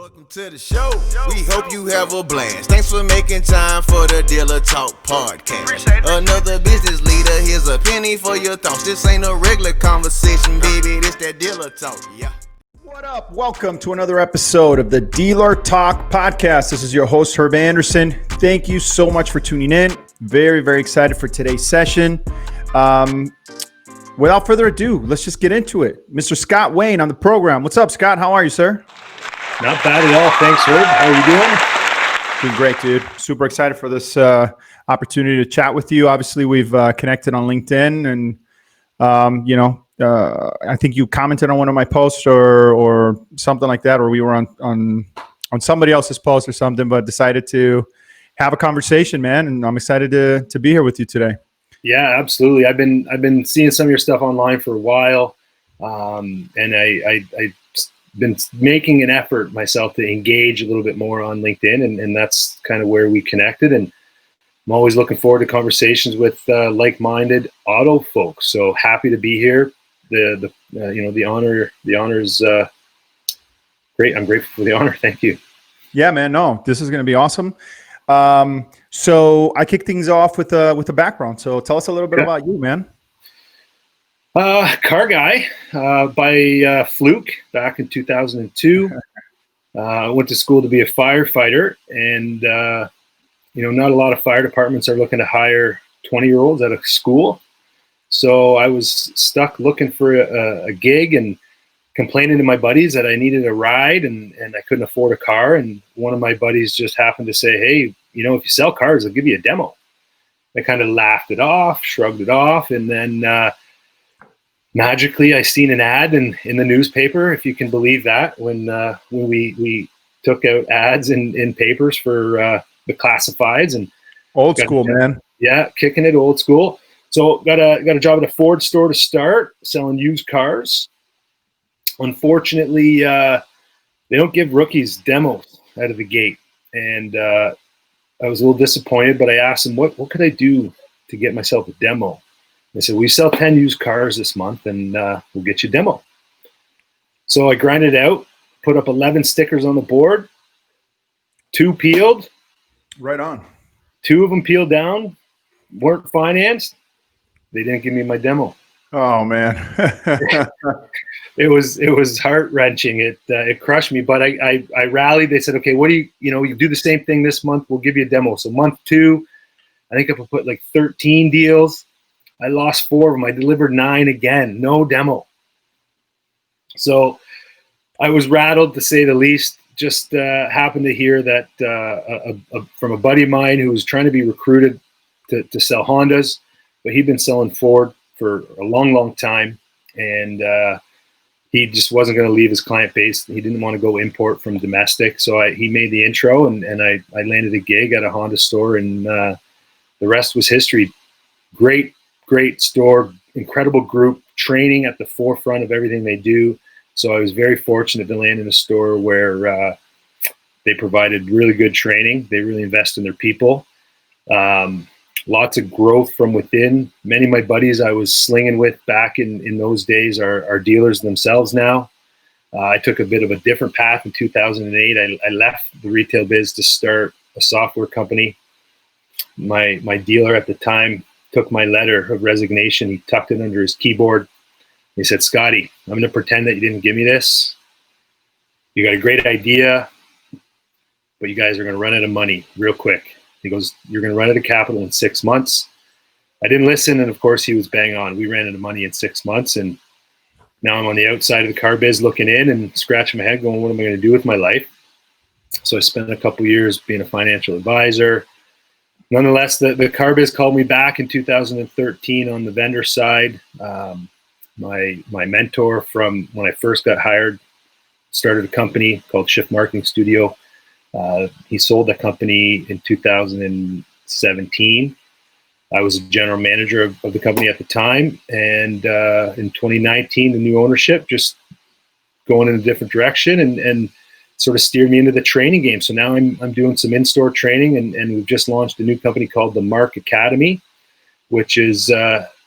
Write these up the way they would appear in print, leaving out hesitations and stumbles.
Welcome to the show. We hope you have a blast. Thanks for making time for the Dealer Talk podcast. Another business leader, here's a penny for your thoughts. This ain't a regular conversation, baby. This that Dealer Talk, yeah. What up? Welcome to another episode of the Dealer Talk podcast. This is your host, Herb Anderson. Thank you so much for tuning in. Very, very excited for today's session. Without further ado, let's just get into it. Mr. Scott Wain on the program. What's up, Scott? How are you, sir? Not bad at all. Thanks, Herb. How are you doing? Doing great, dude. Super excited for this opportunity to chat with you. Obviously, we've connected on LinkedIn, and I think you commented on one of my posts or something like that, or we were on somebody else's post or something, but decided to have a conversation, man. And I'm excited to be here with you today. Yeah, absolutely. I've been seeing some of your stuff online for a while, and I've been making an effort myself to engage a little bit more on LinkedIn, and that's kind of where we connected. And I'm always looking forward to conversations with like-minded auto folks. So happy to be here. The honor is great. I'm grateful for the honor. Thank you. Yeah, man. No, this is going to be awesome. So I kick things off with a background. So tell us a little bit about you, man. Car guy by fluke back in 2002. Went to school to be a firefighter, and not a lot of fire departments are looking to hire 20-year-olds out of school. So I was stuck looking for a gig and complaining to my buddies that I needed a ride and I couldn't afford a car. And one of my buddies just happened to say, "Hey, if you sell cars, I'll give you a demo." I kind of laughed it off, shrugged it off. And then magically I seen an ad in the newspaper, if you can believe that, when we took out ads in papers for the classifieds. And old school, man. Yeah, kicking it old school. So got a job at a Ford store to start selling used cars. Unfortunately, they don't give rookies demos out of the gate, and I was a little disappointed. But I asked them, what could I do to get myself a demo? They said, "We sell 10 used cars this month, and we'll get you a demo." So I grinded it out, put up 11 stickers on the board, 2 peeled. Right on. 2 of them peeled down, weren't financed. They didn't give me my demo. Oh man. It was heart-wrenching. It crushed me, but I rallied. They said, "Okay, what do you do the same thing this month, we'll give you a demo." So month 2, I think I put like 13 deals. I lost 4 of them. I delivered 9 again, no demo. So I was rattled, to say the least. Just happened to hear that from a buddy of mine who was trying to be recruited to sell Hondas, but he'd been selling Ford for a long, long time, and he just wasn't going to leave his client base. He didn't want to go import from domestic, so he made the intro, and I landed a gig at a Honda store, and the rest was history. Great store, incredible group, training at the forefront of everything they do. So I was very fortunate to land in a store where they provided really good training. They really invest in their people. Lots of growth from within. Many of my buddies I was slinging with back in those days are dealers themselves now. I took a bit of a different path in 2008. I left the retail biz to start a software company. My dealer at the time took my letter of resignation. He tucked it under his keyboard. He said, "Scotty, I'm going to pretend that you didn't give me this. You got a great idea, but you guys are going to run out of money real quick." He goes, "You're going to run out of capital in 6 months." I didn't listen, and of course he was bang on. We ran out of money in 6 months, and now I'm on the outside of the car biz looking in and scratching my head going, what am I going to do with my life? So I spent a couple years being a financial advisor. Nonetheless, the car biz called me back in 2013 on the vendor side. My mentor from when I first got hired started a company called Shift Marketing Studio. He sold the company in 2017. I was a general manager of the company at the time. And in 2019, the new ownership just going in a different direction and sort of steered me into the training game. So now I'm doing some in-store training, and we've just launched a new company called the Mark Academy, which is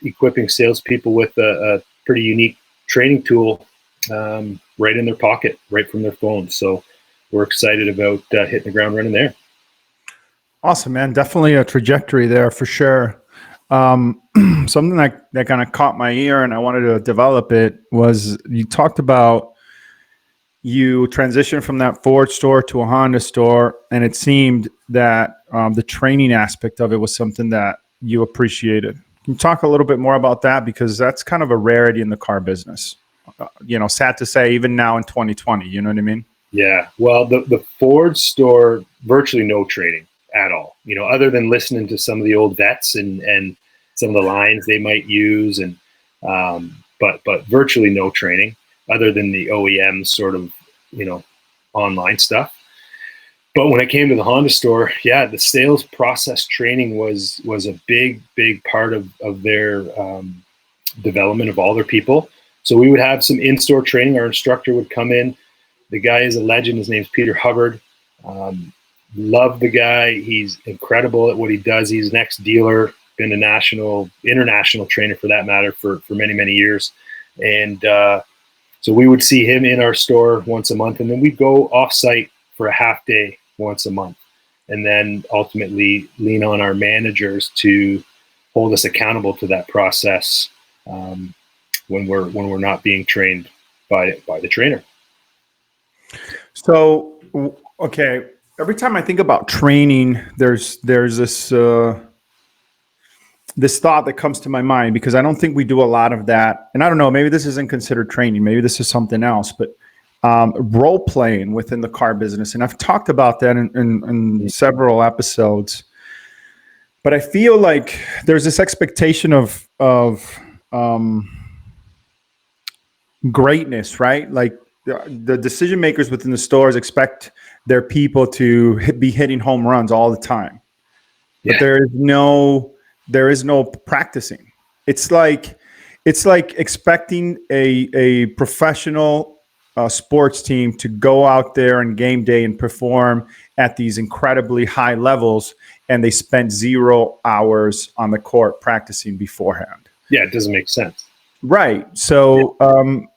equipping salespeople with a pretty unique training tool right in their pocket, right from their phone. So we're excited about hitting the ground running there. Awesome, man. Definitely a trajectory there for sure. Something that kind of caught my ear and I wanted to develop it was you talked about you transitioned from that Ford store to a Honda store, and it seemed that the training aspect of it was something that you appreciated. Can you talk a little bit more about that? Because that's kind of a rarity in the car business. Sad to say, even now in 2020, you know what I mean? Yeah. Well, the Ford store, virtually no training at all, other than listening to some of the old vets and some of the lines they might use. And, but virtually no training other than the OEM sort of, online stuff. But when I came to the Honda store, the sales process training was a big part of their development of all their people. So we would have some in-store training. Our instructor would come in. The guy is a legend. His name's Peter Hubbard. Love the guy. He's incredible at what he does. He's an ex-dealer, been a national, international trainer for that matter for many, many years. And so we would see him in our store once a month, and then we'd go off-site for a half day once a month, and then ultimately lean on our managers to hold us accountable to that process when we're not being trained by the trainer. So, okay, every time I think about training, there's this thought that comes to my mind, because I don't think we do a lot of that. And I don't know, maybe this isn't considered training. Maybe this is something else, but role playing within the car business. And I've talked about that in several episodes, but I feel like there's this expectation of greatness, right? Like the decision makers within the stores expect their people to be hitting home runs all the time, but there is no practicing. It's like expecting a professional sports team to go out there on game day and perform at these incredibly high levels, and they spent 0 hours on the court practicing beforehand. Yeah, it doesn't make sense. Right. So,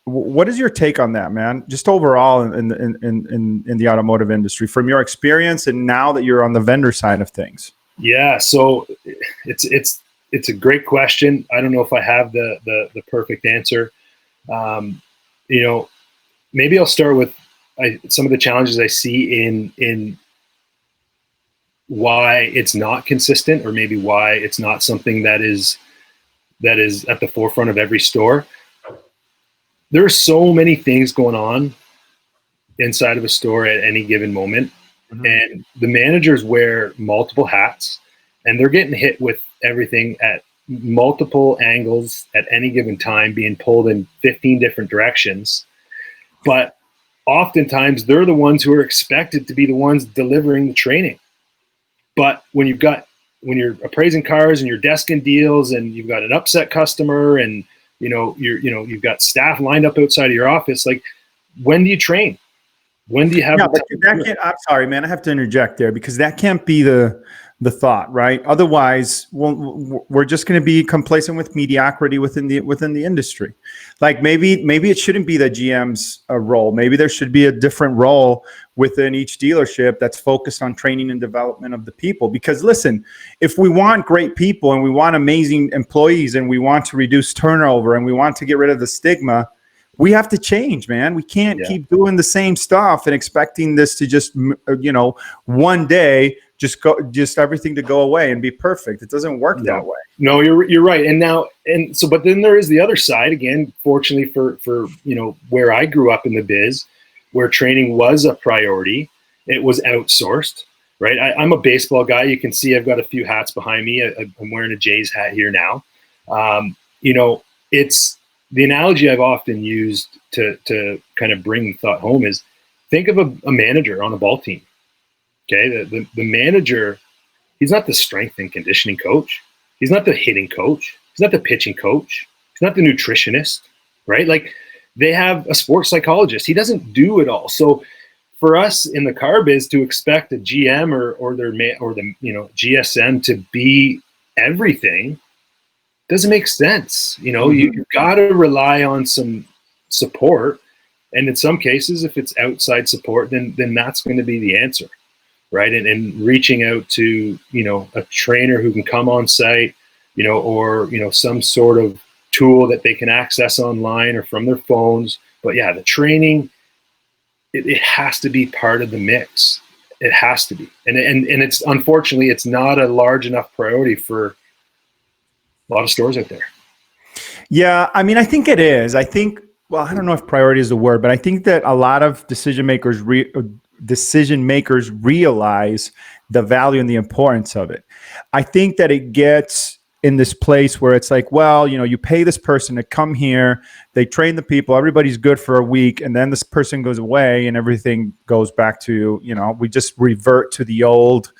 what is your take on that, man? Just overall in the automotive industry, from your experience, and now that you're on the vendor side of things. Yeah, so it's a great question. I don't know if I have the perfect answer. Maybe I'll start with some of the challenges I see in why it's not consistent, or maybe why it's not something that is at the forefront of every store. There are so many things going on inside of a store at any given moment. Mm-hmm. And the managers wear multiple hats, and they're getting hit with everything at multiple angles at any given time, being pulled in 15 different directions. But oftentimes they're the ones who are expected to be the ones delivering the training. But when you're appraising cars and you're desking deals, and you've got an upset customer, and you've got staff lined up outside of your office, like, when do you train? When do you have? I'm sorry, man. I have to interject there, because that can't be the thought, right? Otherwise, we're just going to be complacent with mediocrity within the industry. Like maybe it shouldn't be the GM's role. Maybe there should be a different role within each dealership that's focused on training and development of the people. Because listen, if we want great people, and we want amazing employees, and we want to reduce turnover, and we want to get rid of the stigma, we have to change, man. We can't keep doing the same stuff and expecting this to just, one day just everything to go away and be perfect. It doesn't work that way. No, you're right. But then there is the other side again. Fortunately for where I grew up in the biz, where training was a priority, it was outsourced, right? I'm a baseball guy. You can see I've got a few hats behind me. I'm wearing a Jays hat here now. It's the analogy I've often used to kind of bring the thought home is, think of a manager on a ball team. Okay, the manager, he's not the strength and conditioning coach. He's not the hitting coach. He's not the pitching coach. He's not the nutritionist, right? Like, they have a sports psychologist. He doesn't do it all. So for us in the car biz to expect a GM or the GSM to be everything doesn't make sense. You've got to rely on some support And in some cases, if it's outside support, then that's going to be the answer, right? And reaching out to, a trainer who can come on site, or, some sort of tool that they can access online or from their phones. But yeah, the training, it has to be part of the mix. It has to be. And it's, unfortunately, it's not a large enough priority for a lot of stores out there. Yeah, I mean, I think it is. I think, well, I don't know if priority is the word, but I think that a lot of decision makers realize the value and the importance of it. I think that it gets in this place where it's like, well, you pay this person to come here, they train the people, everybody's good for a week, and then this person goes away and everything goes back to, we just revert to the old,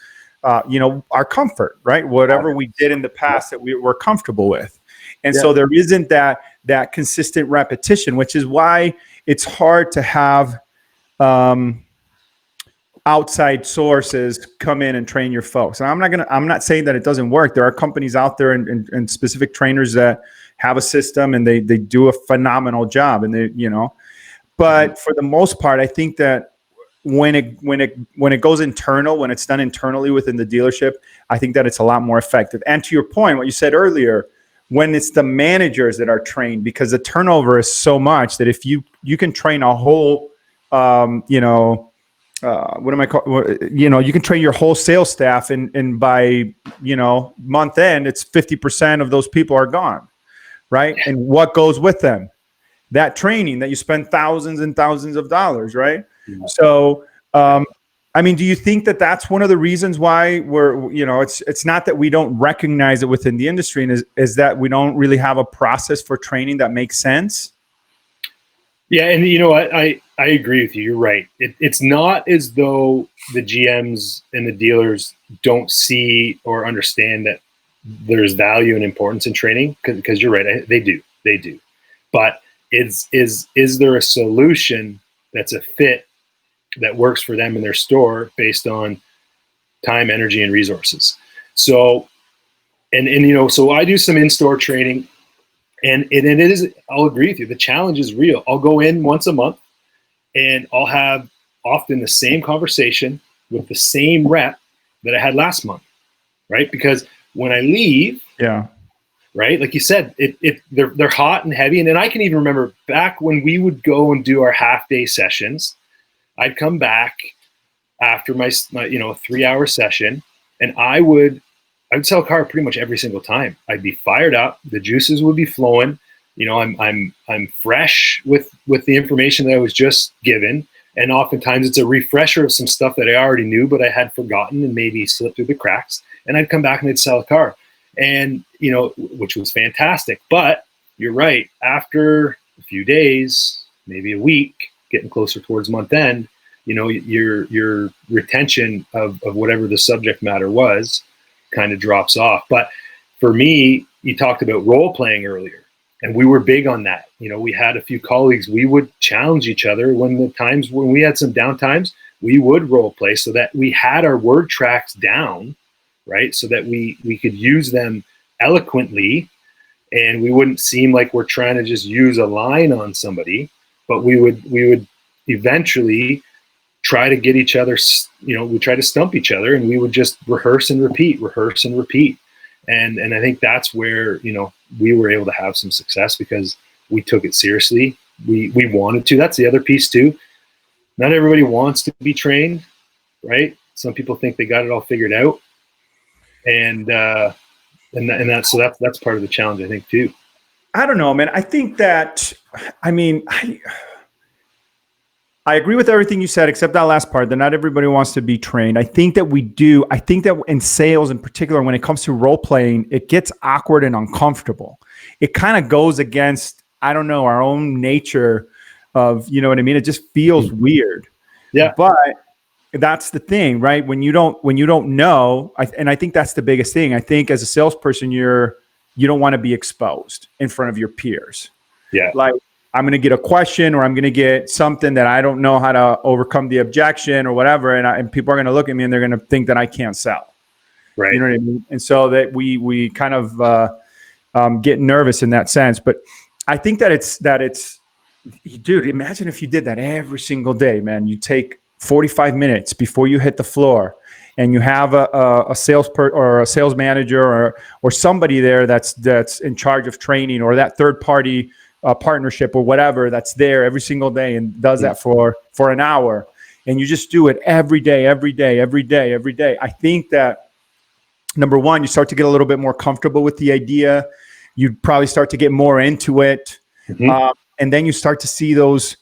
our comfort, right? Whatever we did in the past that we were comfortable with. And so there isn't that consistent repetition, which is why it's hard to have outside sources come in and train your folks. And I'm not saying that it doesn't work. There are companies out there and specific trainers that have a system and they do a phenomenal job, and but for the most part, I think that when it goes internal, when it's done internally within the dealership, I think that it's a lot more effective. And to your point, what you said earlier, when it's the managers that are trained, because the turnover is so much that if you can train a whole, you can train your whole sales staff, and by, month end, it's 50% of those people are gone, right? And what goes with them? That training that you spend thousands and thousands of dollars, right? Yeah. So, I mean, do you think that that's one of the reasons why it's not that we don't recognize it within the industry, and is that we don't really have a process for training that makes sense? Yeah, and I agree with you. You're right. It's not as though the GMs and the dealers don't see or understand that there's value and importance in training, because you're right. They do. But is there a solution that's a fit that works for them in their store based on time, energy, and resources? So, so I do some in-store training. And it is, I'll agree with you, the challenge is real. I'll go in once a month and I'll have often the same conversation with the same rep that I had last month, right? Because when I leave, right, like you said, they're hot and heavy. And then I can even remember back when we would go and do our half-day sessions, I'd come back after my 3-hour session, and I would sell a car pretty much every single time. I'd be fired up. The juices would be flowing. I'm fresh with the information that I was just given. And oftentimes it's a refresher of some stuff that I already knew, but I had forgotten and maybe slipped through the cracks. And I'd come back and I'd sell a car, and, which was fantastic. But you're right. After a few days, maybe a week, getting closer towards month end, your retention of whatever the subject matter was kind of drops off. But for me, you talked about role playing earlier, and we were big on that. We had a few colleagues, we would challenge each other when we had some downtimes, we would role play so that we had our word tracks down, right? So that we could use them eloquently, and we wouldn't seem like we're trying to just use a line on somebody, but we would eventually try to get each other, we try to stump each other, and we would just rehearse and repeat. And I think that's where, we were able to have some success because we took it seriously. We wanted to. That's the other piece too. Not everybody wants to be trained, right? Some people think they got it all figured out. And that's part of the challenge, I think, too. I don't know, man. I think that, I agree with everything you said, except that last part, that not everybody wants to be trained. I think that we do. I think that in sales in particular, when it comes to role playing, it gets awkward and uncomfortable. It kind of goes against, our own nature of, you know what I mean? It just feels weird. Yeah. But that's the thing, right? When you don't know, and I think that's the biggest thing. I think as a salesperson, you don't want to be exposed in front of your peers. Yeah. Like, I'm going to get a question, or I'm going to get something that I don't know how to overcome the objection or whatever. And people are going to look at me and they're going to think that I can't sell. Right. You know what I mean? And so that we kind of get nervous in that sense. But I think that it's Dude, imagine if you did that every single day, man. You take 45 minutes before you hit the floor, and you have a sales manager or somebody there that's in charge of training, or that third party partnership or whatever that's there every single day and does that for an hour, and you just do it every day. I think that, number one, you start to get a little bit more comfortable with the idea. You probably start to get more into it. And then you start to see those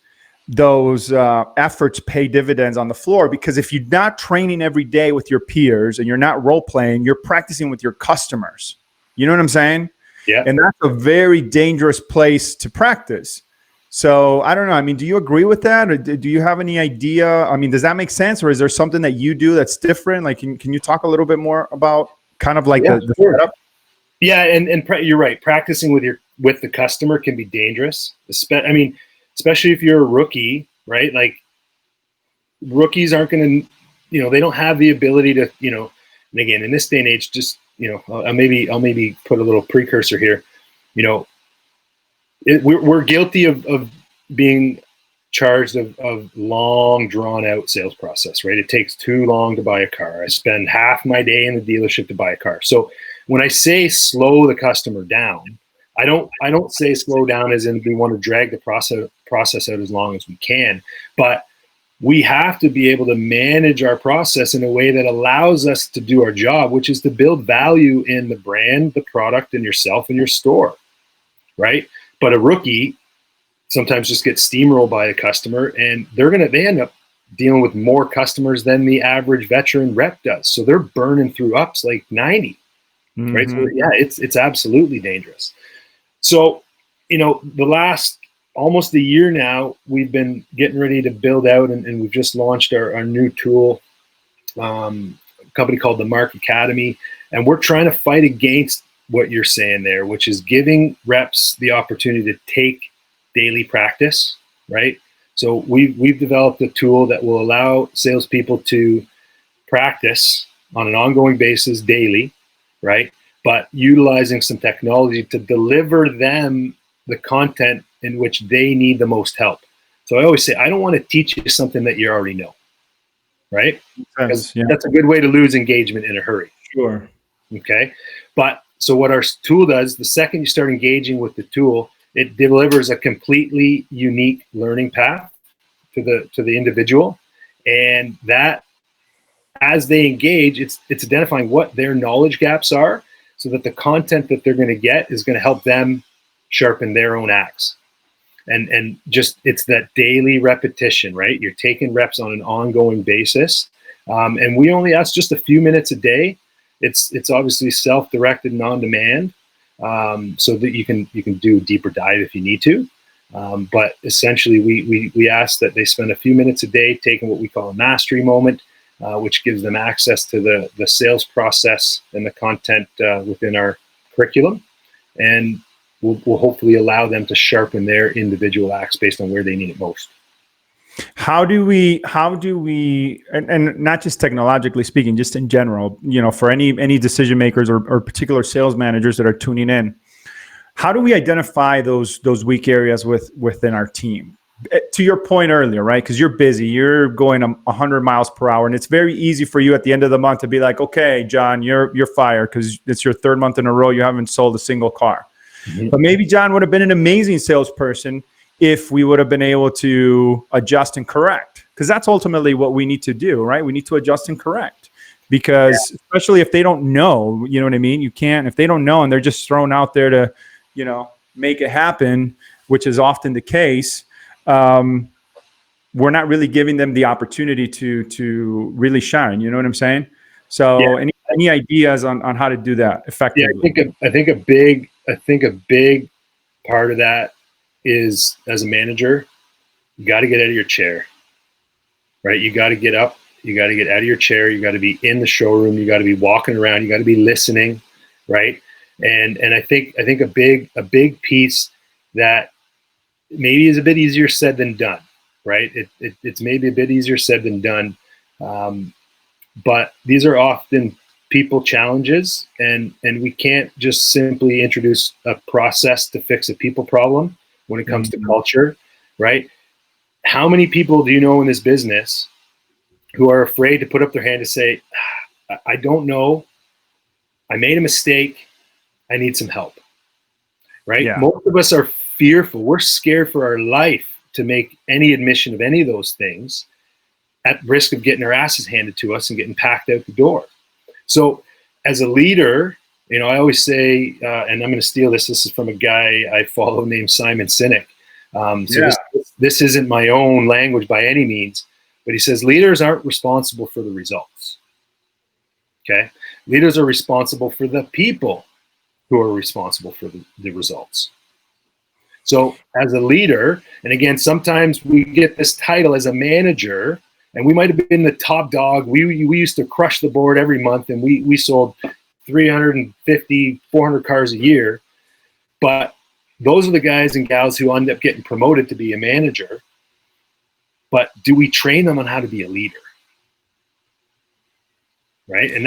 efforts pay dividends on the floor, because if you're not training every day with your peers and you're not role playing, you're practicing with your customers. You know what I'm saying? Yeah. And that's a very dangerous place to practice. So I don't know. I mean, do you agree with that? Or do you have any idea? I mean, does that make sense? Or is there something that you do that's different? Like, can you talk a little bit more about kind of like the setup? Yeah. And you're right. Practicing with the customer can be dangerous. Especially if you're a rookie, right? Like, rookies aren't going to, they don't have the ability to, and again, in this day and age, just, I'll maybe put a little precursor here. We're guilty of being charged of long drawn out sales process, right? It takes too long to buy a car. I spend half my day in the dealership to buy a car. So when I say slow the customer down, I don't say slow down as in we want to drag the process out as long as we can, but we have to be able to manage our process in a way that allows us to do our job, which is to build value in the brand, the product, and yourself and your store, right? But a rookie sometimes just gets steamrolled by a customer, and they end up dealing with more customers than the average veteran rep does. So they're burning through ups like 90, right? So yeah, it's absolutely dangerous. So, the last almost a year now, we've been getting ready to build out, and we've just launched our new tool, a company called the Mark Academy. And we're trying to fight against what you're saying there, which is giving reps the opportunity to take daily practice, right? So we've developed a tool that will allow salespeople to practice on an ongoing basis daily, right? But utilizing some technology to deliver them the content in which they need the most help. So I always say, I don't want to teach you something that you already know, right? Because that's a good way to lose engagement in a hurry. Sure. Okay. But so what our tool does, the second you start engaging with the tool, it delivers a completely unique learning path to the individual. And that, as they engage, it's identifying what their knowledge gaps are, so that the content that they're going to get is going to help them sharpen their own axe. And just, it's that daily repetition, right? You're taking reps on an ongoing basis. And we only ask just a few minutes a day. It's obviously self-directed and on-demand, so that you can do a deeper dive if you need to. But essentially, we ask that they spend a few minutes a day taking what we call a mastery moment, which gives them access to the sales process and the content within our curriculum, and will hopefully allow them to sharpen their individual axe based on where they need it most. How do we, and not just technologically speaking, just in general, for any decision makers or particular sales managers that are tuning in, how do we identify those weak areas within our team? To your point earlier, right? Because you're busy, you're going 100 miles per hour, and it's very easy for you at the end of the month to be like, okay, John, you're fired because it's your third month in a row you haven't sold a single car. Mm-hmm. But maybe John would have been an amazing salesperson if we would have been able to adjust and correct, because that's ultimately what we need to do, right? We need to adjust and correct, because especially if they don't know, you know what I mean? If they don't know and they're just thrown out there to, make it happen, which is often the case, we're not really giving them the opportunity to really shine. You know what I'm saying? So any ideas on how to do that effectively? Yeah, I think a big part of that is, as a manager, you got to get out of your chair, right? You got to get up, you got to get out of your chair, you got to be in the showroom, you got to be walking around, you got to be listening, right? And I think a big piece that maybe is a bit easier said than done, right? It's maybe a bit easier said than done, but these are often people challenges, and we can't just simply introduce a process to fix a people problem when it comes to culture. right? How many people do you know in this business who are afraid to put up their hand to say, I don't know, I made a mistake, I need some help, right? Yeah. Most of us are fearful. We're scared for our life to make any admission of any of those things, at risk of getting our asses handed to us and getting packed out the door. So as a leader, you know, I always say, and I'm going to steal this. This is from a guy I follow named Simon Sinek. This isn't my own language by any means, but he says leaders aren't responsible for the results. Okay. Leaders are responsible for the people who are responsible for the results. So as a leader, and again, sometimes we get this title as a manager, and we might have been the top dog. We used to crush the board every month, and we sold 350, 400 cars a year. But those are the guys and gals who end up getting promoted to be a manager. But do we train them on how to be a leader? Right? And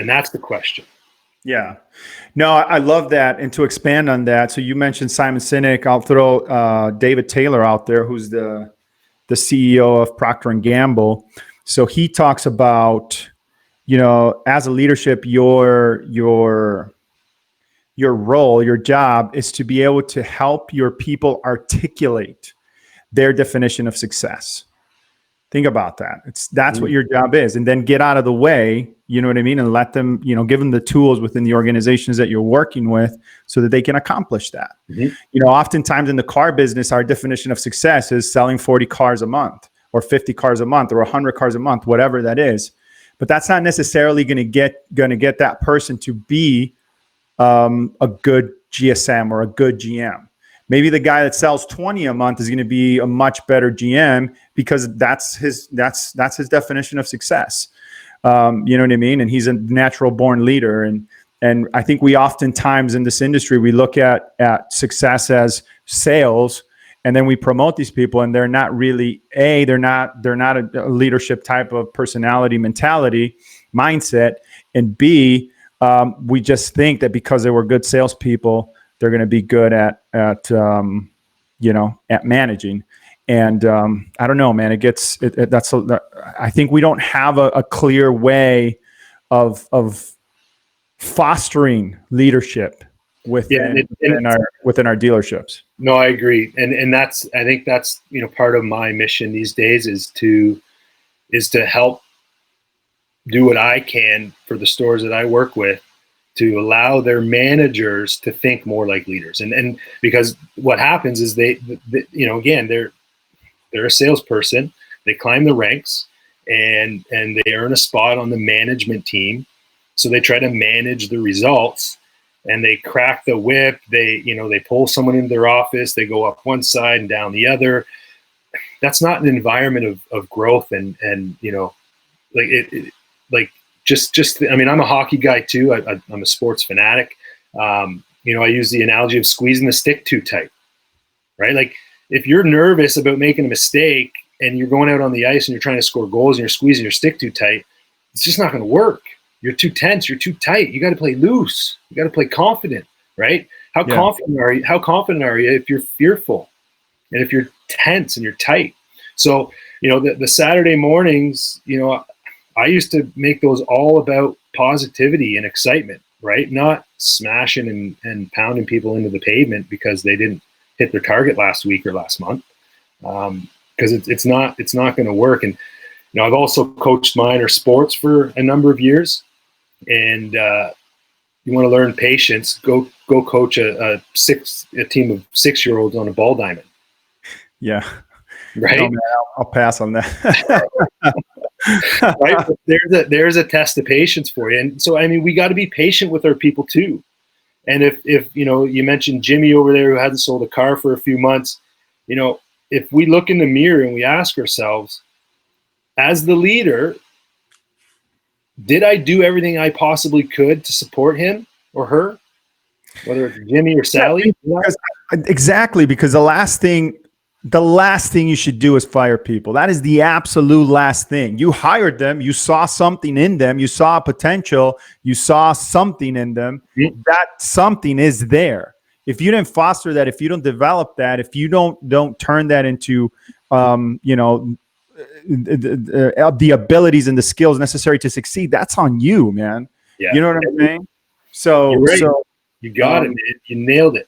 that's the question. Yeah. No, I love that. And to expand on that, so you mentioned Simon Sinek. I'll throw David Taylor out there, who's the CEO of Procter & Gamble. So he talks about, you know, as a leadership, your role, your job is to be able to help your people articulate their definition of success. Think about that. That's what your job is. And then get out of the way, you know what I mean? And let them, you know, give them the tools within the organizations that you're working with so that they can accomplish that. You know, oftentimes in the car business, our definition of success is selling 40 cars a month or 50 cars a month or 100 cars a month, whatever that is. But that's not necessarily going to get that person to be a good GSM or a good GM. Maybe the guy that sells 20 a month is going to be a much better GM because that's his definition of success. You know what I mean? And he's a natural born leader. And I think we oftentimes in this industry, we look at success as sales, and then we promote these people, and they're not really they're not a leadership type of personality, mentality, mindset. And B, we just think that because they were good salespeople, they're going to be good at managing. And I don't know, man. I think we don't have a clear way of fostering leadership within our dealerships. No, I agree, and I think that's you know part of my mission these days is to help do what I can for the stores that I work with, to allow their managers to think more like leaders. And because what happens is they you know, again, they're a salesperson, they climb the ranks and they earn a spot on the management team. So they try to manage the results and they crack the whip. They pull someone into their office, they go up one side and down the other. That's not an environment of growth and you know, I mean, I'm a hockey guy too. I'm a sports fanatic. You know, I use the analogy of squeezing the stick too tight, right? Like if you're nervous about making a mistake and you're going out on the ice and you're trying to score goals and you're squeezing your stick too tight, it's just not going to work. You're too tense. You're too tight. You got to play loose. You got to play confident, right? How confident are you? How confident are you if you're fearful and if you're tense and you're tight? So, you know, the Saturday mornings, you know, I used to make those all about positivity and excitement, right? Not smashing and pounding people into the pavement because they didn't hit their target last week or last month. Because it's not going to work. And, you know, I've also coached minor sports for a number of years. And you want to learn patience, go coach a team of 6-year-olds on a ball diamond. Yeah. Right. No, man, I'll pass on that. Right. But there's a test of patience for you. And so, I mean, we got to be patient with our people too. And if, you know, you mentioned Jimmy over there who hasn't sold a car for a few months, you know, if we look in the mirror and we ask ourselves, as the leader, did I do everything I possibly could to support him or her, whether it's Jimmy or Sally? Exactly, because the last thing you should do is fire people. That is the absolute last thing. You hired them. You saw something in them. You saw potential. You saw something in them. That something is there. if you didn't foster that, if you don't develop that, if you don't turn that into, the abilities and the skills necessary to succeed, that's on you, man. Yeah. You know what I'm saying? So, You're right. You got it, man. You nailed it.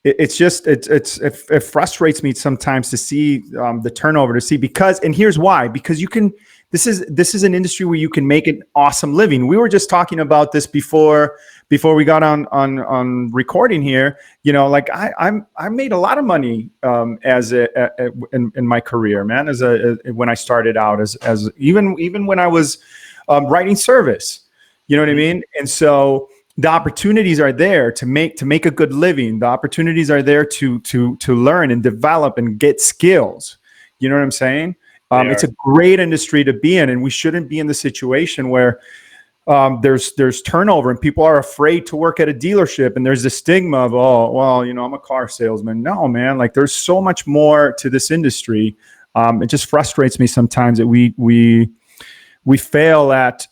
It frustrates me sometimes to see the turnover, and here's why, because this is an industry where you can make an awesome living. We were just talking about this before we got on recording here. Like I made a lot of money in my career, man, when I started out as even when I was writing service, you know what I mean? And so the opportunities are there to make a good living. The opportunities are there to learn and develop and get skills. You know what I'm saying? It's a great industry to be in, and we shouldn't be in the situation where there's turnover and people are afraid to work at a dealership, and there's the stigma of, oh, well, I'm a car salesman. No, man, like there's so much more to this industry. It just frustrates me sometimes that we fail at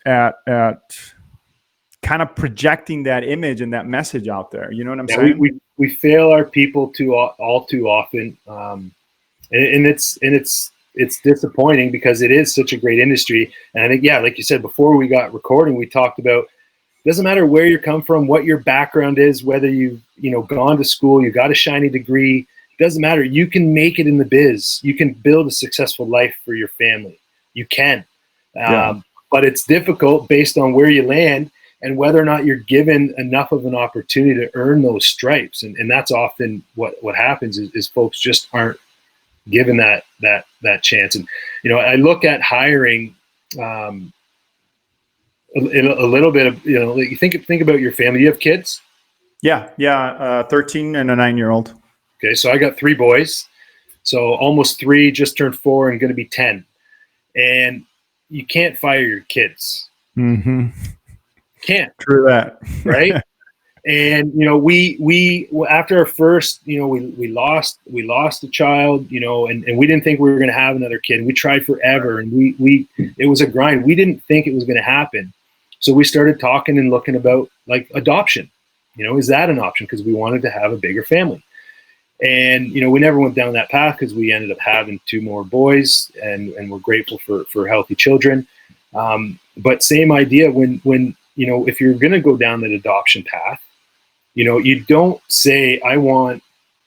kind of projecting that image and that message out there. You know what I'm saying? We fail our people all too often, and it's disappointing because it is such a great industry. And I think, like you said, before we got recording, we talked about, it doesn't matter where you come from, what your background is, whether you've gone to school, you got a shiny degree, it doesn't matter. You can make it in the biz. You can build a successful life for your family. You can, but it's difficult based on where you land and whether or not you're given enough of an opportunity to earn those stripes. And that's often what happens is folks just aren't given that chance. And, I look at hiring a little bit of, like, think about your family. You have kids? Yeah. 13 and a 9-year-old. Okay. So I got 3 boys. So almost 3, just turned 4 and going to be 10. And you can't fire your kids. Mm-hmm. Can't. True that. Right. And we after our first, we lost a child, and we didn't think we were going to have another kid. We tried forever, and it was a grind. We didn't think it was going to happen, so we started talking and looking about like adoption. Is that an option? Because we wanted to have a bigger family, and we never went down that path because we ended up having 2 more boys, and we're grateful for healthy children. But same idea when if you're going to go down that adoption path, you don't say, I want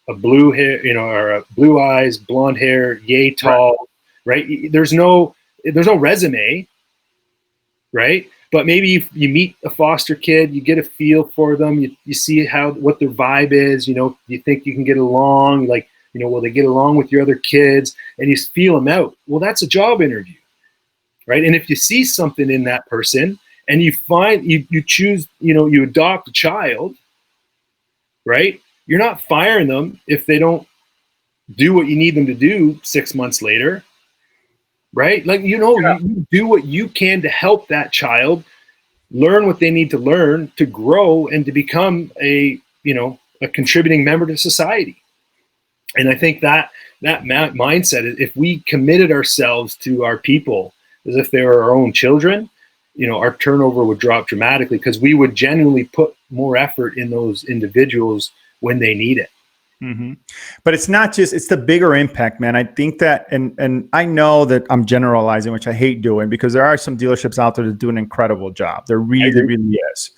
a blue hair, or a blue eyes, blonde hair, yay tall, right? There's no resume, right? But maybe you meet a foster kid, you get a feel for them, you see what their vibe is, you think you can get along, like, will they get along with your other kids, and you feel them out. Well, that's a job interview, right? And if you see something in that person, and you find you choose, you adopt a child, right? You're not firing them if they don't do what you need them to do 6 months later, right? Like, you do what you can to help that child learn what they need to learn to grow and to become a contributing member to society. And I think that mindset, if we committed ourselves to our people as if they were our own children, our turnover would drop dramatically because we would genuinely put more effort in those individuals when they need it. Mm-hmm. But it's not just, it's the bigger impact, man. I think that, and I know that I'm generalizing, which I hate doing, because there are some dealerships out there that do an incredible job. There really is.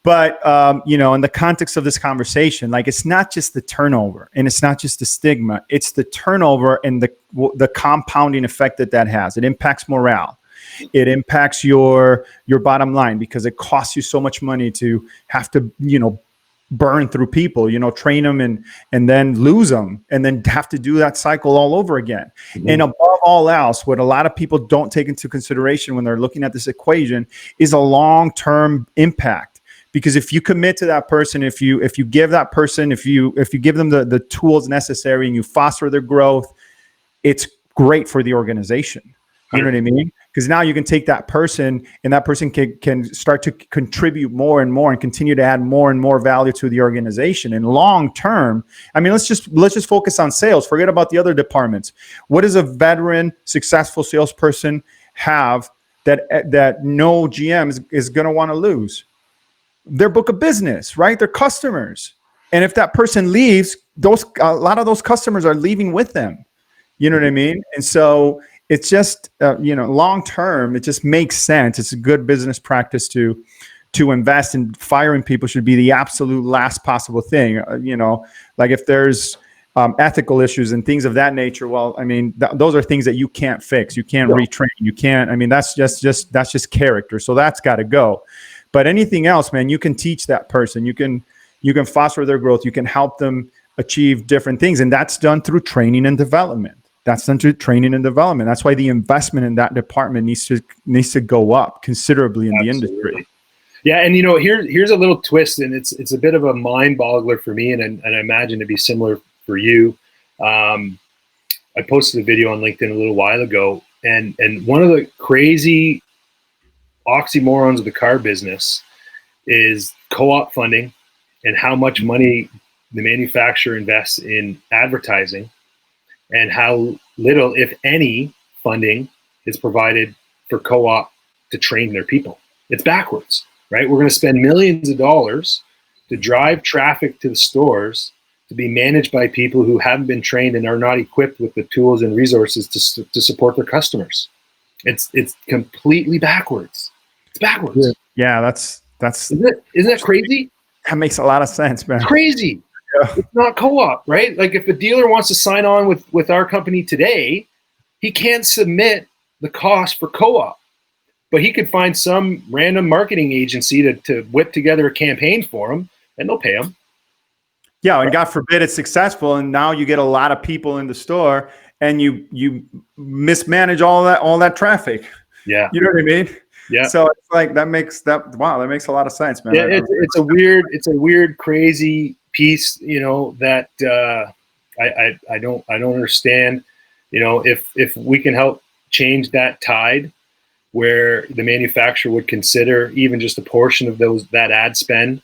But, in the context of this conversation, like, it's not just the turnover and it's not just the stigma, it's the turnover and the compounding effect that has. It impacts morale. It impacts your bottom line because it costs you so much money to have to, burn through people, train them and then lose them and then have to do that cycle all over again. Mm-hmm. And above all else, what a lot of people don't take into consideration when they're looking at this equation is a long-term impact. Because if you commit to that person, if you give that person, if you give them the tools necessary and you foster their growth, it's great for the organization. You know what I mean? Because now you can take that person and that person can start to contribute more and more and continue to add more and more value to the organization. And long term, I mean, let's just focus on sales. Forget about the other departments. What does a veteran, successful salesperson have that no GM is going to want to lose? Their book of business, right? Their customers. And if that person leaves, a lot of those customers are leaving with them. You know what I mean? And so it's just, long term, it just makes sense. It's a good business practice to invest, and firing people should be the absolute last possible thing. Like if there's ethical issues and things of that nature, well, I mean, those are things that you can't fix. You can't retrain. You can't. I mean, that's just character. So that's got to go. But anything else, man, you can teach that person. You can foster their growth. You can help them achieve different things, and that's done through training and development. That's why the investment in that department needs to go up considerably in the industry. Yeah, and here's a little twist, and it's a bit of a mind boggler for me, and I imagine to be similar for you. I posted a video on LinkedIn a little while ago, and one of the crazy oxymorons of the car business is co-op funding and how much money the manufacturer invests in advertising, and how little, if any, funding is provided for co-op to train their people. It's backwards, right? We're going to spend millions of dollars to drive traffic to the stores to be managed by people who haven't been trained and are not equipped with the tools and resources to support their customers. It's completely backwards. It's backwards. Yeah, that's isn't that crazy? That makes a lot of sense, man. It's crazy. Yeah. It's not co-op, right? Like if a dealer wants to sign on with our company today, he can't submit the cost for co-op, but he could find some random marketing agency to whip together a campaign for him, and they'll pay him. Yeah, and God forbid it's successful, and now you get a lot of people in the store, and you mismanage all that traffic. Yeah, you know what I mean? Yeah. So it's like that makes a lot of sense, man. Yeah, it's a weird, crazy piece, that I don't understand. If we can help change that tide, where the manufacturer would consider even just a portion of that ad spend.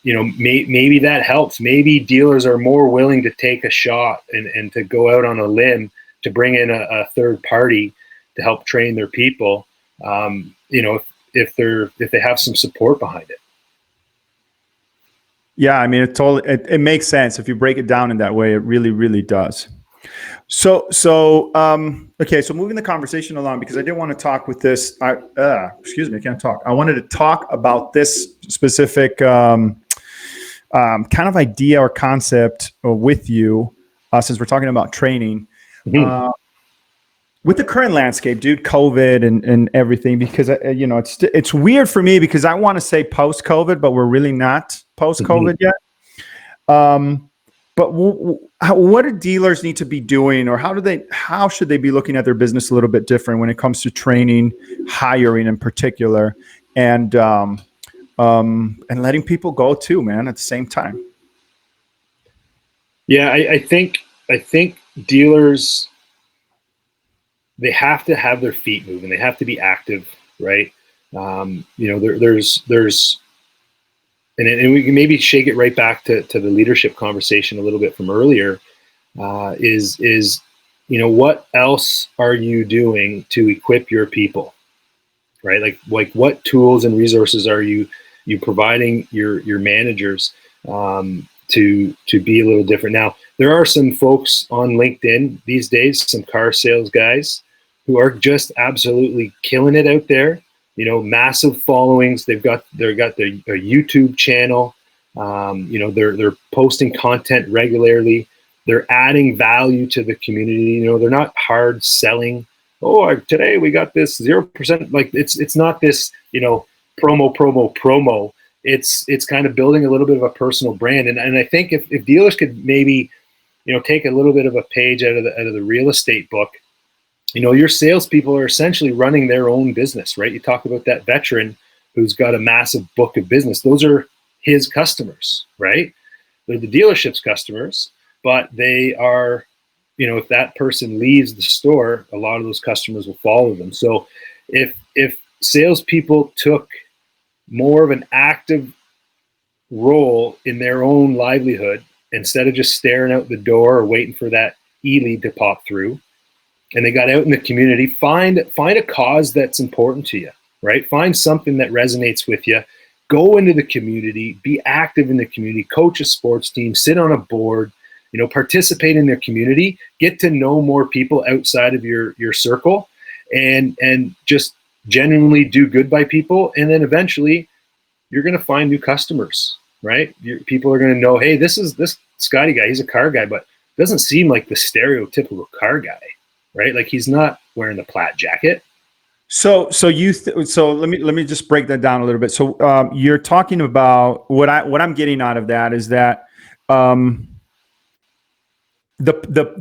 Maybe that helps. Maybe dealers are more willing to take a shot and to go out on a limb to bring in a third party to help train their people. If they have some support behind it. Yeah, I mean, it makes sense if you break it down in that way. It really, really does. So okay. So moving the conversation along, because I didn't want to talk with this. Excuse me, I can't talk. I wanted to talk about this specific kind of idea or concept with you, since we're talking about training. Mm-hmm. With the current landscape, dude, COVID and everything, because it's weird for me because I want to say post-COVID, but we're really not post-COVID yet. But what do dealers need to be doing, or how should they be looking at their business a little bit different when it comes to training, hiring in particular, and letting people go too, man, at the same time? Yeah, I think dealers, they have to have their feet moving. They have to be active, right? There's and we can maybe shake it right back to the leadership conversation a little bit from earlier. Is what else are you doing to equip your people, right? Like what tools and resources are you providing your managers to be a little different? Now, there are some folks on LinkedIn these days, some car sales guys, who are just absolutely killing it out there. Massive followings. They've got their YouTube channel. They're posting content regularly. They're adding value to the community. They're not hard selling. Oh, today we got this 0%. Like it's not this, promo. It's kind of building a little bit of a personal brand. And I think if dealers could maybe, take a little bit of a page out of the real estate book. Your salespeople are essentially running their own business, right? You talk about that veteran who's got a massive book of business. Those are his customers, right? They're the dealership's customers, but they are, if that person leaves the store, a lot of those customers will follow them. So if salespeople took more of an active role in their own livelihood, instead of just staring out the door or waiting for that e-lead to pop through, and they got out in the community, find a cause that's important to you, right? Find something that resonates with you go into the community, be active in the community, coach a sports team, sit on a board, participate in their community, get to know more people outside of your circle, and just genuinely do good by people. And then eventually you're going to find new customers, right? People are going to know, hey, this Scotty guy, he's a car guy, but doesn't seem like the stereotypical car guy, right? Like he's not wearing the plaid jacket. So let me just break that down a little bit. So you're talking about what I'm getting out of that is that the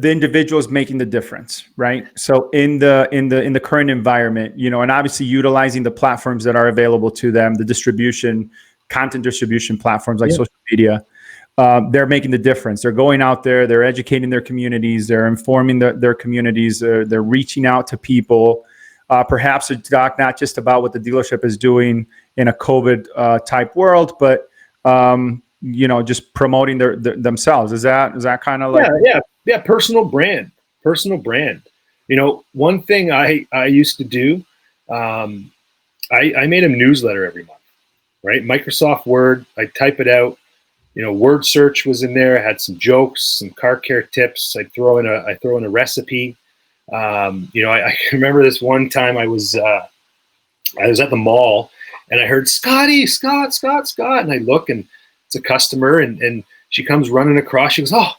individual is making the difference, right? So in the current environment, and obviously utilizing the platforms that are available to them, the content distribution platforms like social media, they're making the difference. They're going out there, they're educating their communities, they're informing their communities, they're reaching out to people. Perhaps to talk not just about what the dealership is doing in a COVID type world, but just promoting themselves. Is that kind of like yeah, personal brand. One thing I used to do, I made a newsletter every month, right? Microsoft Word, I type it out. Word search was in there. I had some jokes, some car care tips. I throw in a recipe. I remember this one time I was at the mall and I heard Scott, and I look and it's a customer and she comes running across. She goes, "Oh,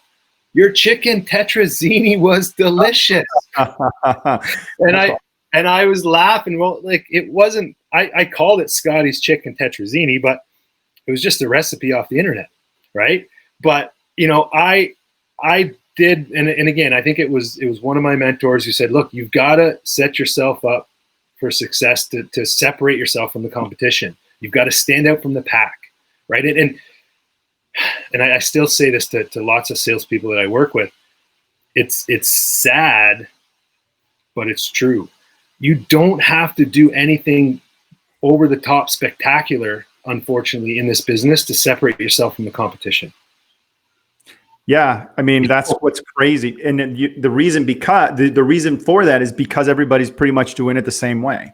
your chicken tetrazzini was delicious." and I was laughing. Well, like it wasn't, I called it Scotty's chicken tetrazzini, but it was just a recipe off the internet. Right. But, I did. And again, I think it was one of my mentors who said, look, you've got to set yourself up for success to separate yourself from the competition. You've got to stand out from the pack. Right. And I still say this to lots of salespeople that I work with. It's sad, but it's true. You don't have to do anything over the top spectacular, unfortunately, in this business to separate yourself from the competition. Yeah, I mean that's what's crazy, and the reason the reason for that is because everybody's pretty much doing it the same way.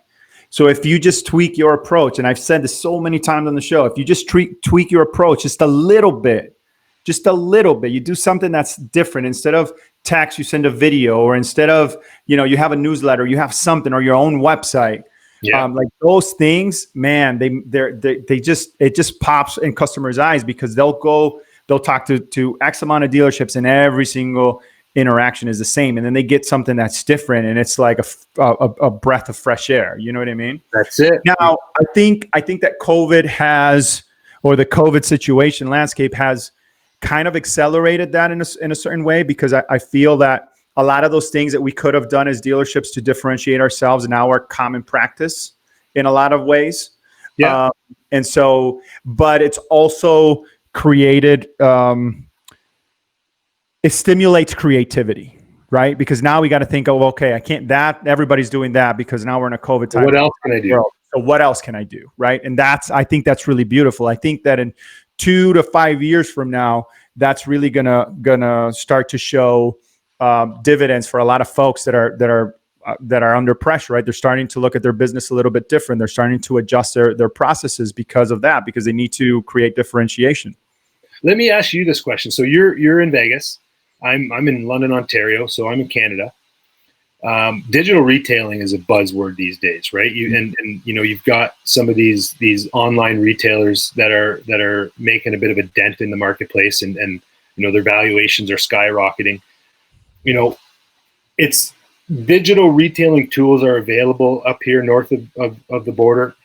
So if you just tweak your approach, and I've said this so many times on the show, if you just tweak your approach just a little bit, you do something that's different. Instead of text, you send a video, or instead of you have a newsletter, you have something, or your own website. Yeah. Like those things, man, it just pops in customers' eyes because they'll talk to X amount of dealerships and every single interaction is the same. And then they get something that's different and it's like a breath of fresh air. You know what I mean? That's it. Now, I think that COVID the COVID situation landscape has kind of accelerated that in a certain way, because I feel that a lot of those things that we could have done as dealerships to differentiate ourselves now are common practice in a lot of ways. Yeah. And so, but it's also created, it stimulates creativity, right? Because now we got to think, okay, I can't, everybody's doing that because now we're in a COVID time. What else can I do? So what else can I do? Right. And I think that's really beautiful. I think that in 2 to 5 years from now, that's really gonna start to show dividends for a lot of folks that are under pressure, right? They're starting to look at their business a little bit different. They're starting to adjust their processes because of that, because they need to create differentiation. Let me ask you this question. So you're in Vegas. I'm in London, Ontario. So I'm in Canada. Digital retailing is a buzzword these days, right? You've got some of these online retailers that are making a bit of a dent in the marketplace, and their valuations are skyrocketing. It's digital retailing tools are available up here north of the border.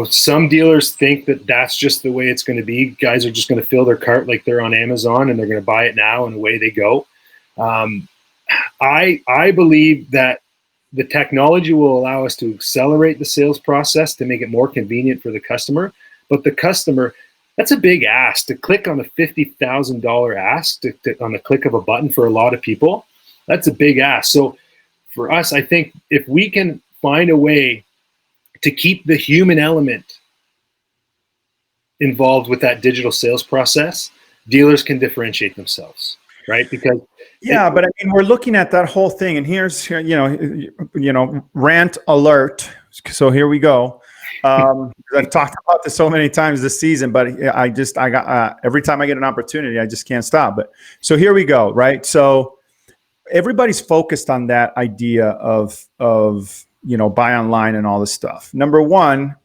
Some dealers think that that's just the way it's going to be. Guys are just going to fill their cart like they're on Amazon and they're going to buy it now and away they go. I believe that the technology will allow us to accelerate the sales process to make it more convenient for the customer. But the customer, that's a big ask to click on a $50,000 ask on the click of a button for a lot of people. That's a big ask. So for us, I think if we can find a way to keep the human element involved with that digital sales process, dealers can differentiate themselves, right? Because but I mean, we're looking at that whole thing, and here's rant alert. So here we go. I've talked about this so many times this season, but I got every time I get an opportunity, I just can't stop. But so here we go, right? So everybody's focused on that idea of buy online and all this stuff. Number one,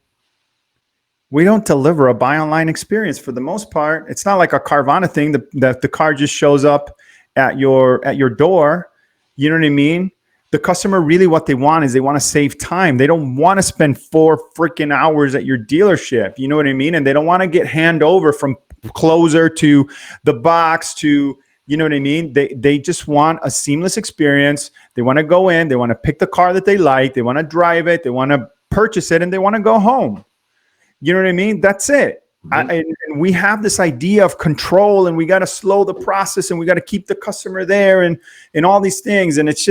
we don't deliver a buy online experience for the most part. It's not like a Carvana thing that the car just shows up at your door. You know what I mean? The customer really what they want is they want to save time. They don't want to spend 4 freaking hours at your dealership. You know what I mean? And they don't want to get hand over from closer to the box to, you know what I mean? They just want a seamless experience. They want to go in, they want to pick the car that they like, they want to drive it, they want to purchase it, and they want to go home. You know what I mean? That's it. And we have this idea of control, and we got to slow the process, and we got to keep the customer there, and all these things. And it's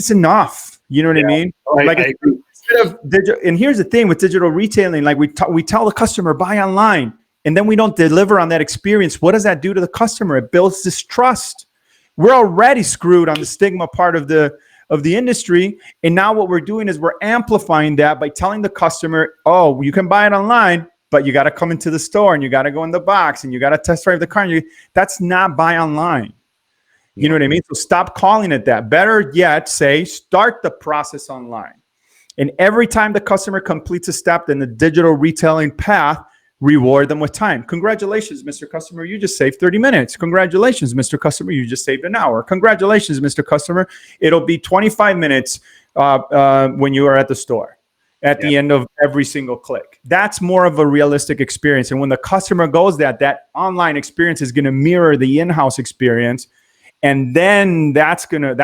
enough. You know what I mean? Like instead of digital, and here's the thing with digital retailing, like we tell the customer buy online, and then we don't deliver on that experience. What does that do to the customer? It builds distrust. We're already screwed on the stigma part of the industry. And now what we're doing is we're amplifying that by telling the customer, oh, you can buy it online, but you got to come into the store and you got to go in the box and you got to test drive the car. That's not buy online. You know what I mean? So stop calling it that. Better yet, say, start the process online. And every time the customer completes a step in the digital retailing path, reward them with time. Congratulations, Mr. Customer. You just saved 30 minutes. Congratulations, Mr. Customer. You just saved an hour. Congratulations, Mr. Customer. It'll be 25 minutes when you are at the store at the end of every single click. That's more of a realistic experience. And when the customer goes that online experience is going to mirror the in-house experience. And then that's gonna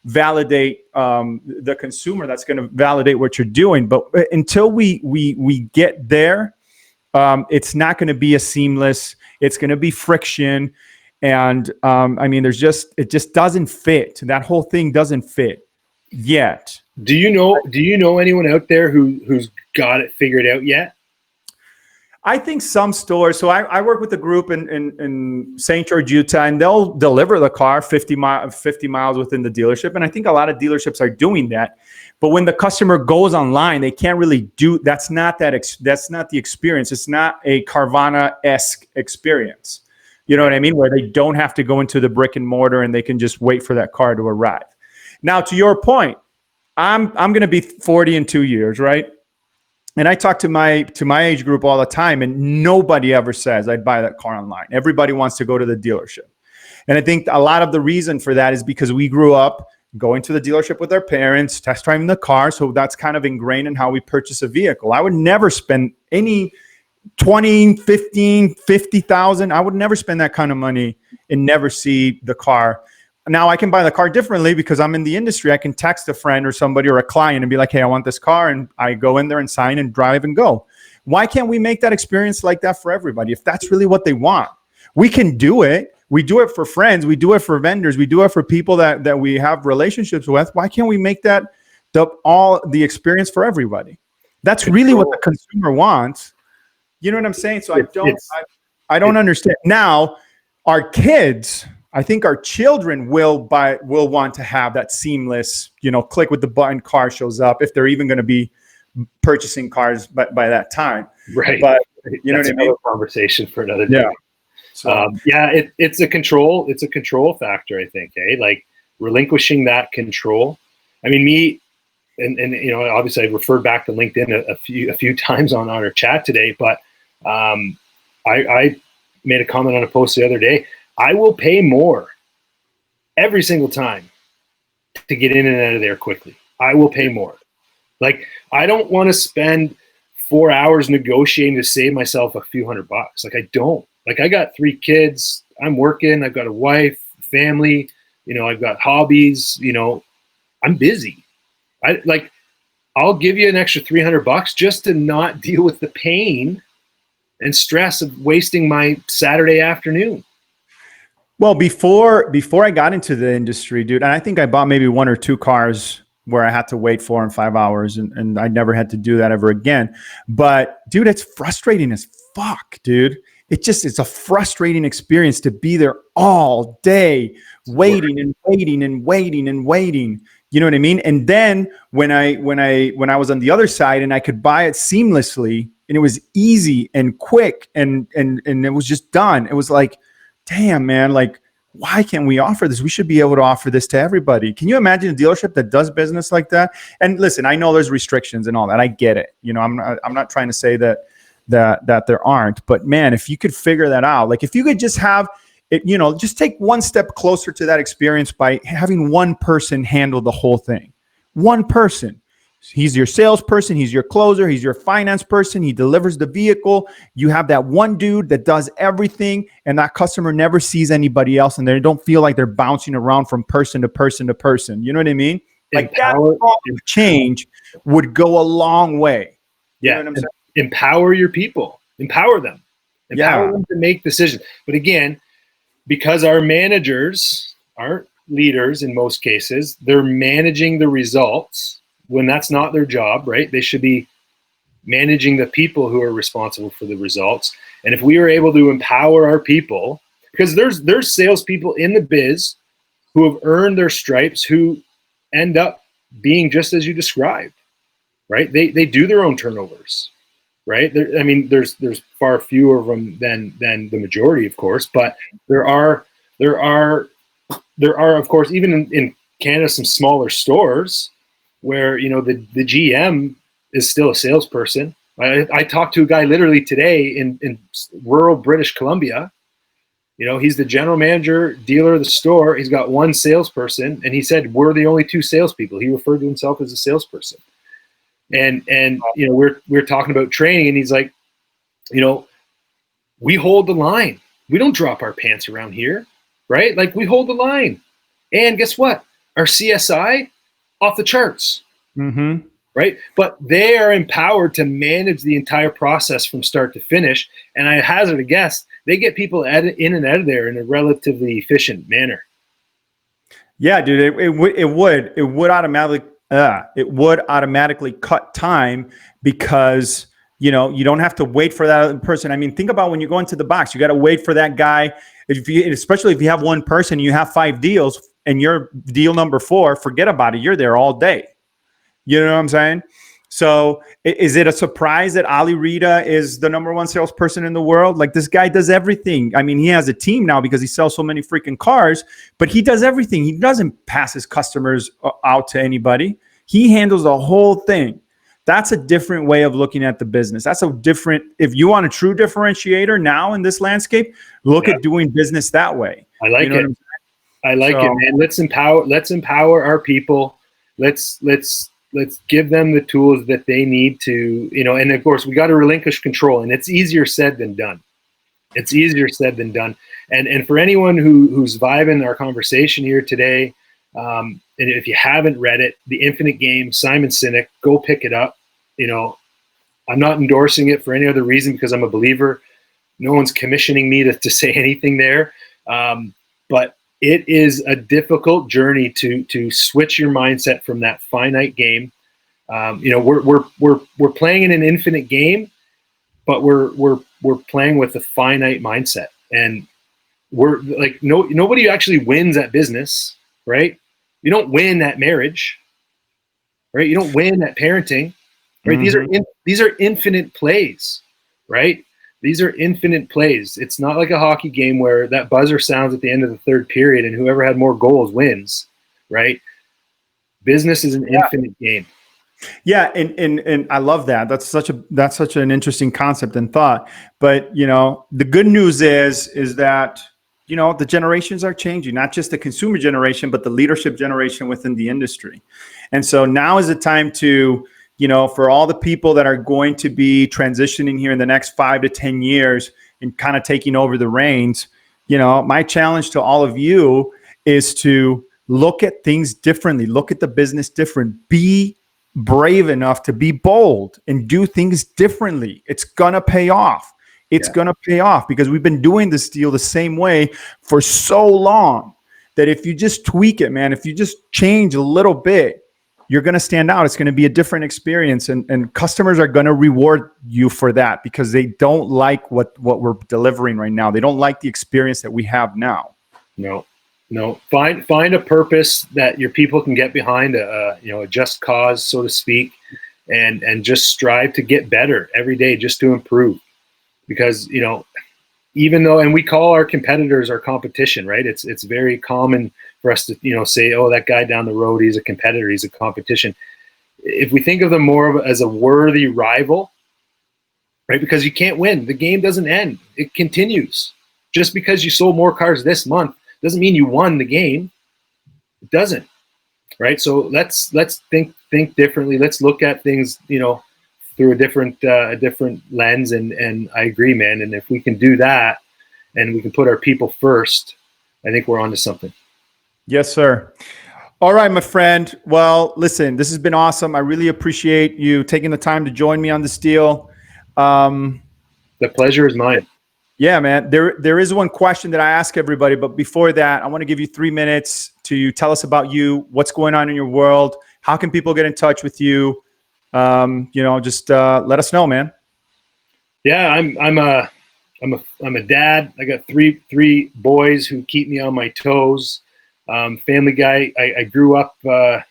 validate the consumer. That's going to validate what you're doing. But until we get there, it's not going to be a seamless. It's going to be friction, and I mean, it just doesn't fit. That whole thing doesn't fit yet. Do you know anyone out there who's got it figured out yet? I think some stores. So I work with a group in St. George, Utah, and they'll deliver the car 50 miles within the dealership. And I think a lot of dealerships are doing that. But when the customer goes online, they can't really do. That's not the experience. It's not a Carvana-esque experience. You know what I mean? Where they don't have to go into the brick and mortar and they can just wait for that car to arrive. Now, to your point, I'm going to be 40 in 2 years, right? And I talk to my age group all the time, and nobody ever says I'd buy that car online. Everybody wants to go to the dealership. And I think a lot of the reason for that is because we grew up going to the dealership with our parents, test driving the car. So that's kind of ingrained in how we purchase a vehicle. I would never spend any 20, 15, 50,000. I would never spend that kind of money and never see the car. Now I can buy the car differently because I'm in the industry. I can text a friend or somebody or a client and be like, hey, I want this car. And I go in there and sign and drive and go. Why can't we make that experience like that for everybody? If that's really what they want, we can do it. We do it for friends. We do it for vendors. We do it for people that we have relationships with. Why can't we make that the experience for everybody? That's really what the consumer wants. You know what I'm saying? So I don't understand. Now, our kids, I think our children will want to have that seamless, click with the button, car shows up, if they're even going to be purchasing cars by that time. Right. But you know what I mean? Conversation for another day. Yeah. So, it's a control factor, I think, like relinquishing that control. I mean, me and obviously I referred back to LinkedIn a few times on our chat today, but I made a comment on a post the other day. I will pay more every single time to get in and out of there quickly. I will pay more. Like, I don't want to spend 4 hours negotiating to save myself a few $100. Like, I don't. Like, I got 3 kids. I'm working. I've got a wife, family. I've got hobbies. I'm busy. I'll give you an extra $300 just to not deal with the pain and stress of wasting my Saturday afternoon. Well, before I got into the industry, dude, and I think I bought maybe 1 or 2 cars where I had to wait 4 and 5 hours, and I never had to do that ever again. But dude, it's frustrating as fuck, dude. It's a frustrating experience to be there all day, waiting and waiting and waiting and waiting. You know what I mean? And then when I was on the other side and I could buy it seamlessly and it was easy and quick and it was just done. It was like, damn, man, like, why can't we offer this? We should be able to offer this to everybody. Can you imagine a dealership that does business like that? And listen, I know there's restrictions and all that. I get it. You know, I'm not trying to say that there aren't, but man, if you could figure that out, like if you could just have it, you know, just take one step closer to that experience by having one person handle the whole thing. One person. He's your salesperson. He's your closer. He's your finance person. He delivers the vehicle. You have that one dude that does everything, and that customer never sees anybody else, and they don't feel like they're bouncing around from person to person to person. You know what I mean? Like that change would go a long way. Yeah. You know what I'm saying? Empower your people. Empower them. Empower them to make decisions. But again, because our managers aren't leaders in most cases, they're managing the results when that's not their job, right? They should be managing the people who are responsible for the results. And if we are able to empower our people, because there's salespeople in the biz who have earned their stripes, who end up being just as you described, right? They do their own turnovers, right? There's far fewer of them than the majority, of course, but there are of course, even in Canada, some smaller stores where, you know, the GM is still a salesperson. I talked to a guy literally today in rural British Columbia. You know, he's the general manager, dealer of the store. He's got one salesperson, and he said, we're the only two salespeople. He referred to himself as a salesperson. And you know, we're talking about training, and he's like, you know, we hold the line. We don't drop our pants around here, right? Like, we hold the line. And guess what? Our CSI, off the charts, right? But they are empowered to manage the entire process from start to finish. And I hazard a guess, they get people in and out of there in a relatively efficient manner. Yeah, dude, it would automatically cut time, because, you know, you don't have to wait for that other person. I mean, think about when you go into the box, you got to wait for that guy. Especially if you have one person, you have 5 deals, and you're deal number 4, forget about it. You're there all day. You know what I'm saying? So is it a surprise that Ali Rita is the number 1 salesperson in the world? Like, this guy does everything. I mean, he has a team now because he sells so many freaking cars, but he does everything. He doesn't pass his customers out to anybody. He handles the whole thing. That's a different way of looking at the business. That's a different, if you want a true differentiator now in this landscape, look at doing business that way. I like it. I like it, man. Let's empower our people. Let's give them the tools that they need to, you know, and of course we got to relinquish control, and it's easier said than done. It's easier said than done. And for anyone who's vibing our conversation here today, and if you haven't read it, The Infinite Game, Simon Sinek, go pick it up. You know, I'm not endorsing it for any other reason because I'm a believer. No one's commissioning me to say anything there. But it is a difficult journey to switch your mindset from that finite game. You know, we're playing in an infinite game, but we're playing with a finite mindset, and we're like, nobody actually wins at business, right? You don't win at marriage, right? You don't win at parenting, right? These are infinite plays, right? These are infinite plays. It's not like a hockey game where that buzzer sounds at the end of the 3rd period and whoever had more goals wins, right? Business is an infinite game. Yeah, and I love that. That's such an interesting concept and thought. But, you know, the good news is that, you know, the generations are changing, not just the consumer generation, but the leadership generation within the industry. And so now is the time to, you know, for all the people that are going to be transitioning here in the next 5 to 10 years and kind of taking over the reins, you know, my challenge to all of you is to look at things differently, look at the business different, be brave enough to be bold and do things differently. It's going to pay off. It's going to pay off because we've been doing this deal the same way for so long that if you just tweak it, man, if you just change a little bit, you're going to stand out. It's going to be a different experience, and customers are going to reward you for that because they don't like what we're delivering right now. They don't like the experience that we have now. No, No, find a purpose that your people can get behind, a just cause, so to speak, and just strive to get better every day, just to improve. Because even though, and we call our competitors our competition, right? It's very common for us to say, oh, that guy down the road, he's a competitor, he's a competition. If we think of them more as a worthy rival, right? Because you can't win. The game doesn't end. It continues. Just because you sold more cars this month doesn't mean you won the game. It doesn't, right? So let's think differently. Let's look at things, through a different lens. And I agree, man. And if we can do that, and we can put our people first, I think we're onto something. Yes, sir. All right, my friend. Well, listen, this has been awesome. I really appreciate you taking the time to join me on this deal. The pleasure is mine. Yeah, man. There is one question that I ask everybody, but before that, I want to give you 3 minutes to tell us about you, what's going on in your world, how can people get in touch with you? Just let us know, man. Yeah, I'm a dad. I got three boys who keep me on my toes. Family guy. I grew up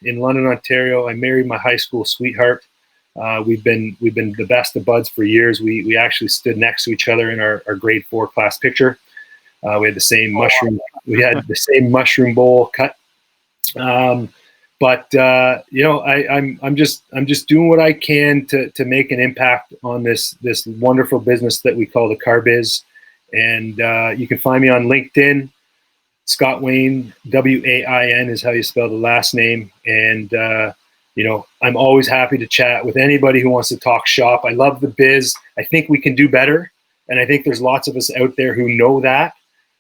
in London, Ontario. I married my high school sweetheart. We've been the best of buds for years. We actually stood next to each other in our grade 4 class picture. We had the same mushroom. We had the same mushroom bowl cut. But I'm just doing what I can to make an impact on this wonderful business that we call the Car Biz. And you can find me on LinkedIn. Scott Wain, Wain is how you spell the last name. And I'm always happy to chat with anybody who wants to talk shop. I love the biz. I think we can do better. And I think there's lots of us out there who know that.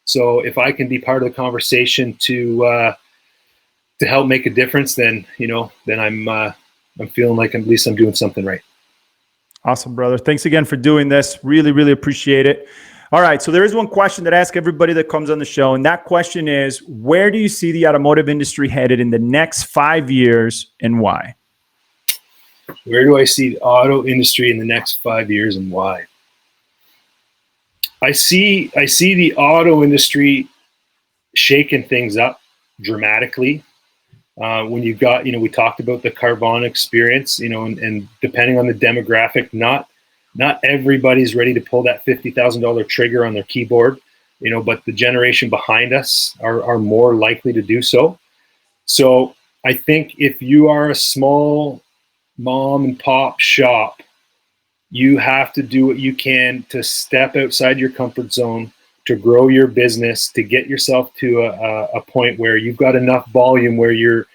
So if I can be part of the conversation to help make a difference, then I'm feeling like at least I'm doing something right. Awesome, brother. Thanks again for doing this. Really, really appreciate it. All right. So there is one question that I ask everybody that comes on the show. And that question is, where do you see the automotive industry headed in the next 5 years and why? Where do I see the auto industry in the next 5 years and why? I see the auto industry shaking things up dramatically. When you've got, we talked about the Carvana experience, and depending on the demographic, not everybody's ready to pull that $50,000 trigger on their keyboard, but the generation behind us are more likely to do so. So I think if you are a small mom and pop shop, you have to do what you can to step outside your comfort zone, to grow your business, to get yourself to a point where you've got enough volume where your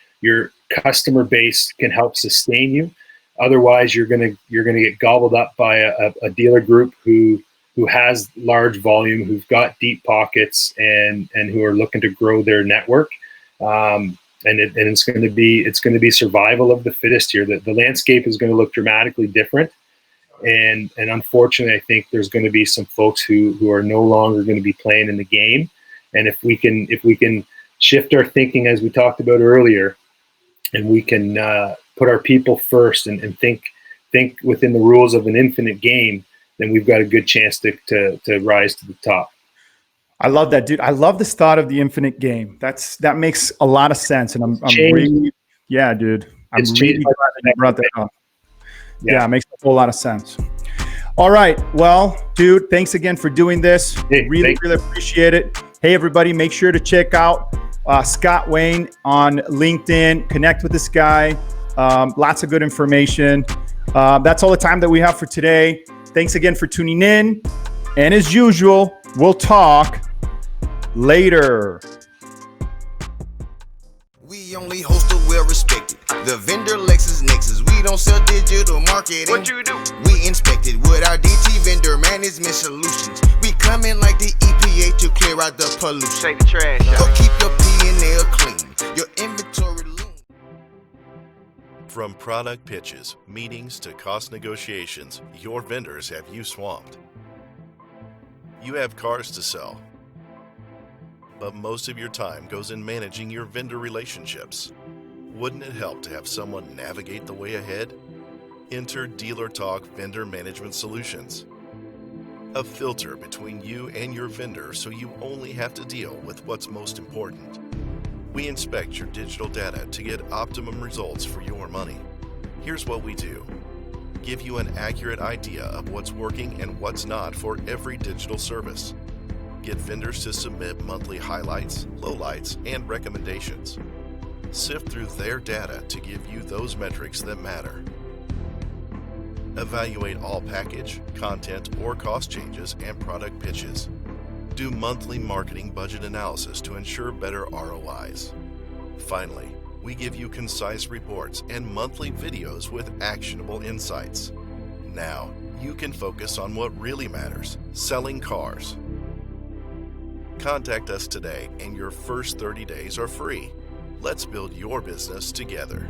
customer base can help sustain you. Otherwise, you're gonna get gobbled up by a dealer group who has large volume, who've got deep pockets, and who are looking to grow their network. And it's going to be survival of the fittest here. The landscape is going to look dramatically different. And unfortunately, I think there's going to be some folks who are no longer going to be playing in the game. And if we can shift our thinking, as we talked about earlier, and we can put our people first and think within the rules of an infinite game, then we've got a good chance to rise to the top. I love that, dude. I love this thought of the infinite game. That makes a lot of sense. And I'm really, yeah, dude. I'm really glad that you brought that up. Yeah, it makes a whole lot of sense. All right. Well, dude, thanks again for doing this. Hey, really appreciate it. Hey, everybody, make sure to check out Scott Wain on LinkedIn. Connect with this guy. Lots of good information. That's all the time that we have for today. Thanks again for tuning in. And as usual, we'll talk later. We only host a well-respected. The vendor LexisNexis. We don't sell digital marketing. What you do? We inspect it with our DT vendor management solutions. We come in like the EPA to clear out the pollution. Take the trash Go out. keep your P&L clean. Your inventory lean. From product pitches, meetings to cost negotiations, your vendors have you swamped. You have cars to sell, but most of your time goes in managing your vendor relationships. Wouldn't it help to have someone navigate the way ahead? Enter Dealer Talk Vendor Management Solutions. A filter between you and your vendor so you only have to deal with what's most important. We inspect your digital data to get optimum results for your money. Here's what we do. Give you an accurate idea of what's working and what's not for every digital service. Get vendors to submit monthly highlights, lowlights, and recommendations. Sift through their data to give you those metrics that matter. Evaluate all package, content, or cost changes and product pitches. Do monthly marketing budget analysis to ensure better ROIs. Finally, we give you concise reports and monthly videos with actionable insights. Now, you can focus on what really matters, selling cars. Contact us today and your first 30 days are free. Let's build your business together.